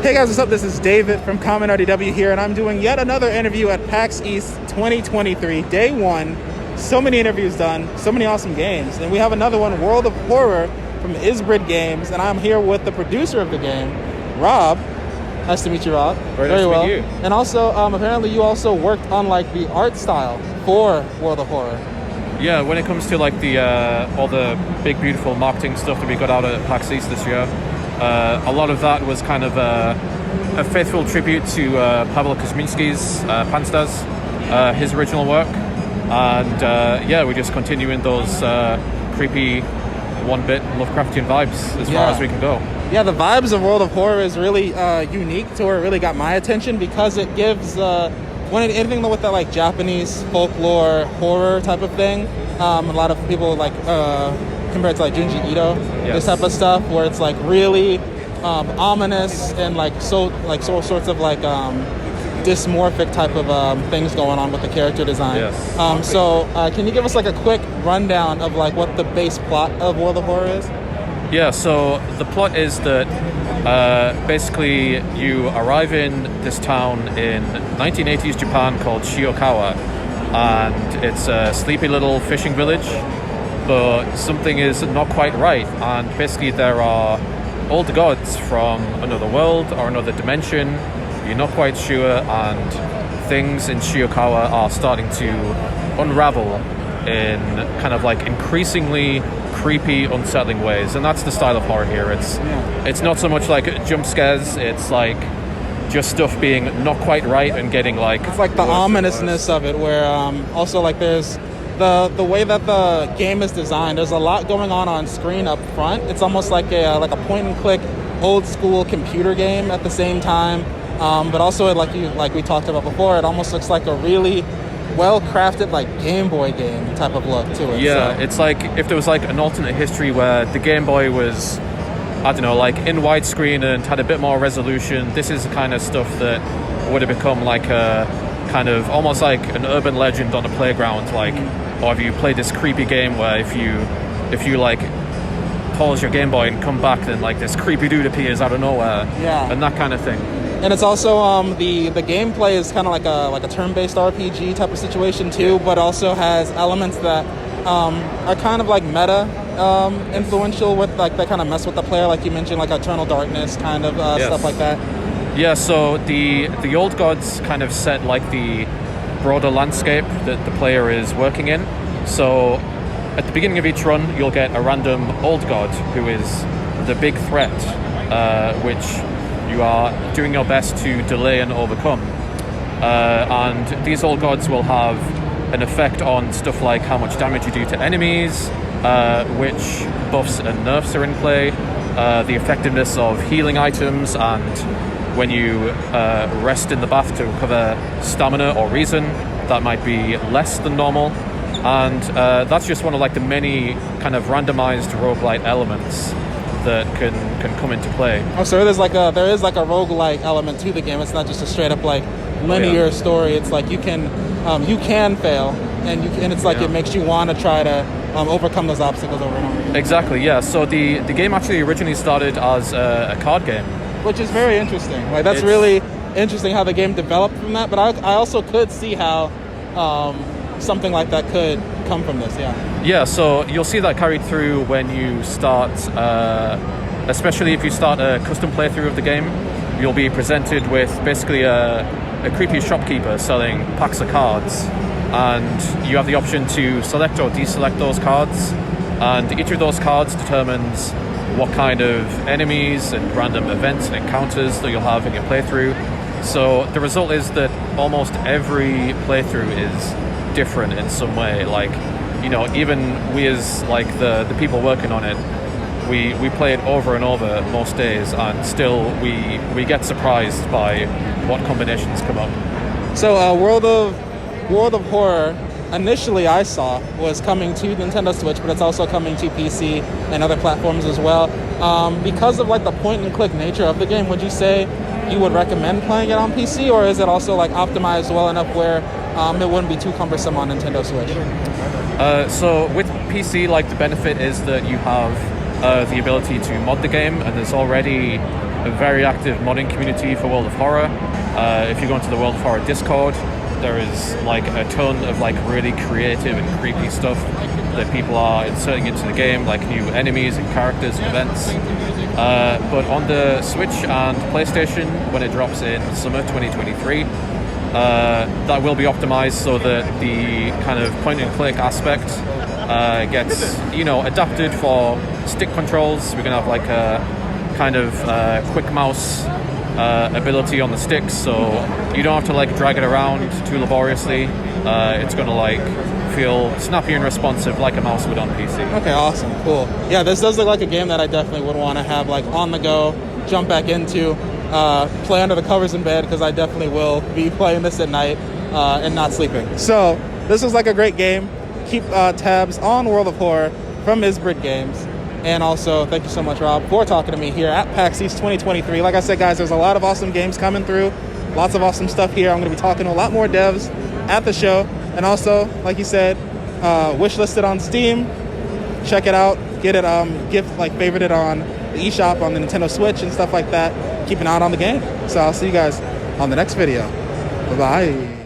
Hey guys, what's up? This is David from ConMenRDW here, and I'm doing yet another interview at PAX East 2023, day one. So many interviews done, so many awesome games, and we have another one, World of Horror from Isbrid Games, and I'm here with the producer of the game, Rob. Nice to meet you, Rob. Very nice to meet you. And also, apparently you also worked on like the art style for World of Horror. Yeah, when it comes to like the all the big beautiful marketing stuff that we got out at PAX East this year, a lot of that was kind of a faithful tribute to Pavel Kuzminski's Panstas, his original work, and we're just continuing those creepy one-bit Lovecraftian vibes as far as we can go. Yeah, the vibes of World of Horror is really unique to where it really got my attention because it gives anything with that like Japanese folklore horror type of thing. A lot of people like compared to like Junji Ito, this type of stuff where it's like really ominous and like so sorts of like dysmorphic type of things going on with the character design. Yes. So can you give us like a quick rundown of like what the base plot of World of Horror is? Yeah, so the plot is that basically you arrive in this town in 1980s Japan called Shiokawa, and it's a sleepy little fishing village, but something is not quite right, and basically there are old gods from another world or another dimension. You're not quite sure, and things in Shiokawa are starting to unravel in kind of like increasingly creepy, unsettling ways, and that's the style of horror here. It's not so much like jump scares, it's like just stuff being not quite right and getting like it's like the ominousness of it, where also like there's the way that the game is designed. There's a lot going on screen up front. It's almost like a point and click old school computer game at the same time, but also like we talked about before, it almost looks like a really well-crafted like Game Boy game type of look to it. Yeah, so it's like if there was like an alternate history where the Game Boy was, I don't know, like in widescreen and had a bit more resolution. This is the kind of stuff that would have become like a kind of almost like an urban legend on a playground, like, or have you played this creepy game where if you like pause your Game Boy and come back, then like this creepy dude appears out of nowhere, and that kind of thing. And it's also the gameplay is kind of like a turn-based RPG type of situation too, but also has elements that are kind of like meta influential with like that kind of mess with the player, like you mentioned, like Eternal Darkness kind of stuff like that. Yeah, so the old gods kind of set like the broader landscape that the player is working in. So at the beginning of each run, you'll get a random old god who is the big threat, which you are doing your best to delay and overcome. And these old gods will have an effect on stuff like how much damage you do to enemies, which buffs and nerfs are in play, the effectiveness of healing items, and when you rest in the bath to recover stamina or reason, that might be less than normal. And that's just one of like the many kind of randomized roguelite elements that can come into play. Oh, so there is like a roguelike element to the game. It's not just a straight up like linear story. It's like you can fail, and it's like it makes you want to try to overcome those obstacles over and over again. Exactly, yeah. So the game actually originally started as a card game, which is very interesting. Like that's really interesting how the game developed from that. But I also could see how something like that could come from this. Yeah, so you'll see that carried through when you start, especially if you start a custom playthrough of the game. You'll be presented with basically a creepy shopkeeper selling packs of cards, and you have the option to select or deselect those cards, and each of those cards determines what kind of enemies and random events and encounters that you'll have in your playthrough. So the result is that almost every playthrough is different in some way. Like, you know, even we as like the people working on it, we play it over and over most days, and still we get surprised by what combinations come up. So World of Horror initially I saw was coming to Nintendo Switch, but it's also coming to PC and other platforms as well. Because of like the point and click nature of the game, would you say you would recommend playing it on PC, or is it also like optimized well enough where it wouldn't be too cumbersome on Nintendo Switch? So with PC, like the benefit is that you have the ability to mod the game, and there's already a very active modding community for World of Horror. If you go into the World of Horror Discord, there is like a ton of like really creative and creepy stuff that people are inserting into the game, like new enemies and characters and events. But on the Switch and PlayStation, when it drops in summer 2023, that will be optimized so that the kind of point and click aspect gets, adapted for stick controls. We're gonna have like a kind of quick mouse ability on the sticks, so you don't have to like drag it around too laboriously. It's gonna like feel snappy and responsive like a mouse would on PC. Okay, awesome, cool. Yeah, this does look like a game that I definitely would want to have like on the go, jump back into, play under the covers in bed, because I definitely will be playing this at night and not sleeping. So this was like a great game. Keep tabs on World of Horror from Isbrit Games. And also, thank you so much, Rob, for talking to me here at PAX East 2023. Like I said, guys, there's a lot of awesome games coming through. Lots of awesome stuff here. I'm going to be talking to a lot more devs at the show. And also, like you said, wish listed on Steam. Check it out. Get it, favorite it on the eShop on the Nintendo Switch and stuff like that. Keep an eye on the game. So I'll see you guys on the next video. Bye-bye.